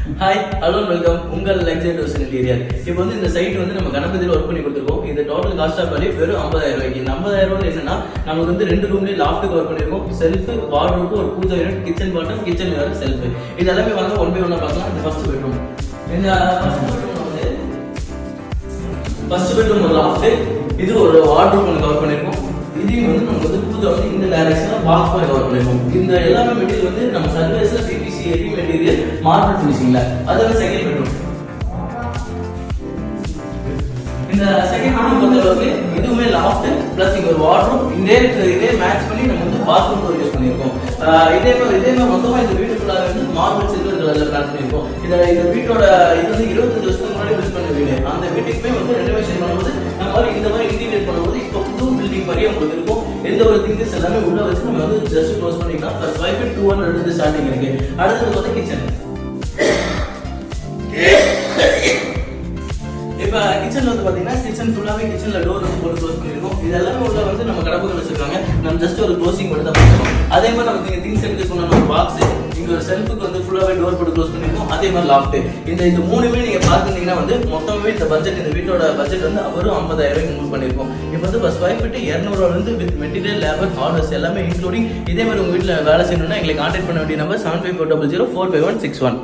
Hi hello welcome உங்கள் luxury dose interior. இப்போ வந்து இந்த சைட் வந்து நம்ம கணபதியில் ஒர்க் பண்ணி கொடுத்துருக்கோம். இது டோட்டல் காஸ்ட் ஆஃப் வேல்யூ வெறும் 50,000 ரூபாய்க்கு. இந்த 50,000 ரூபாய் என்னன்னா நமக்கு வந்து 2 ரூம்லேயே லாஃப்ட்டுக்கு ஒர்க் பண்ணிருக்கோம். செல்ஃப், வார்ட்ரோப், ஒரு பூஜை யூனிட், கிச்சன் பாட்டம், கிச்சன் வேறு செல்ஃப். இது எல்லாமே வாங்க ஒன் பை ஒன்னா பார்க்கலாம். இந்த ஃபர்ஸ்ட் பெட்ரூம். இந்த ஃபர்ஸ்ட் பெட்ரூம் ஒரு லாஃப்ட். இது ஒரு வார்ட்ரோப் ஒன்று கவர் பண்ணிருக்கோம். இதையும் வந்து நம்ம வந்து பூஜை வந்து இந்த டைரக்ஷன்ல பாக்ஸ் பண்ணி கவர் பண்ணிருக்கோம். இந்த எல்லாமே மெட்டீரியல் வந்து நம்ம சர்வீஸ்ல பிபிசி எரி மெட்டீரியல் மார்பிள் ஃபினிஷிங்ல. அதாவது செகண்ட் பெட்ரூம். இந்த செகண்ட் பெட்ரூம் பொறுத்தளவுக்கு இதுவுமே லாஃப்ட் பிளஸ் இங்க ஒரு வார்ட்ரோப் இதே மேட்ச் பண்ணி நம்ம வந்து பாத்ரூம் டோர் யூஸ் பண்ணிருக்கோம். இதே மாதிரி மொத்தமா இந்த வீடு ஃபுல்லாக வந்து மார்பிள் சில்வர் கலர்ல பிளான் பண்ணிருக்கோம். இந்த வீட்டோட இது வந்து 25 வருஷத்துக்கு முன்னாடி பில்ட் பண்ண வீடு. அந்த வீட்டுக்குமே வந்து ரெனோவேஷன் பண்ணும்போது நம்ம மாதிரி இந்த மாதிரி இன்டீரியர் பண்ணும்போது இப்போ புது பில்டிங் மாதிரியே உங்களுக்கு இருக்கும். எந்த ஒரு திங்ஸ் எல்லாமே உள்ள வச்சு நம்ம வந்து ஜஸ்ட் க்ளோஸ் பண்ணிக்கலாம். பிளஸ் 5,200 இருந்து ஸ்டார்டிங் இருக்கு. அடுத்தது பார்த்தா கிச்சன். இப்ப கிச்சன்ல வந்து பாத்தீங்கன்னா கிச்சன் ஃபுல்லாவே கிச்சன்ல டோர் வந்து போட்டு க்ளோஸ் பண்ணிருக்கோம். இது எல்லாமே உள்ள வந்து நம்ம கடப்புகள் வச்சிருக்காங்க. நம்ம ஜஸ்ட் ஒரு க்ளோசிங் மட்டும் தான் பண்ணுவோம். அதே மாதிரி நமக்கு திங்ஸ் எடுத்துக்கணும் ஒரு பாக்ஸ், இங்க ஒரு செல்ஃபுக்கு வந்து ஃபுல்லாவே டோர் போட்டு க்ளோஸ் பண்ணிருக்கோம். அதே மாதிரி லாஃப்ட். இந்த மூணுமே நீங்க பாத்தீங்கன்னா வந்து மொத்தமே இந்த பட்ஜெட், இந்த வீட்டோட பட்ஜெட் வந்து வெறும் 50,000 ரூபாய்க்கு மூவ் பண்ணிருக்கோம். இப்போ வந்து ஸ்கொயர் ஃபீட் 200 ரூபாயில இருந்து வித் மெட்டீரியல், லேபர், ஹார்ட்வேர்ஸ் எல்லாமே இன்க்ளூடிங். இதே மாதிரி உங்க வீட்டுல வேலை செய்யணும்னா எங்களை கான்டாக்ட் பண்ண வேண்டிய நம்பர் 7540045161.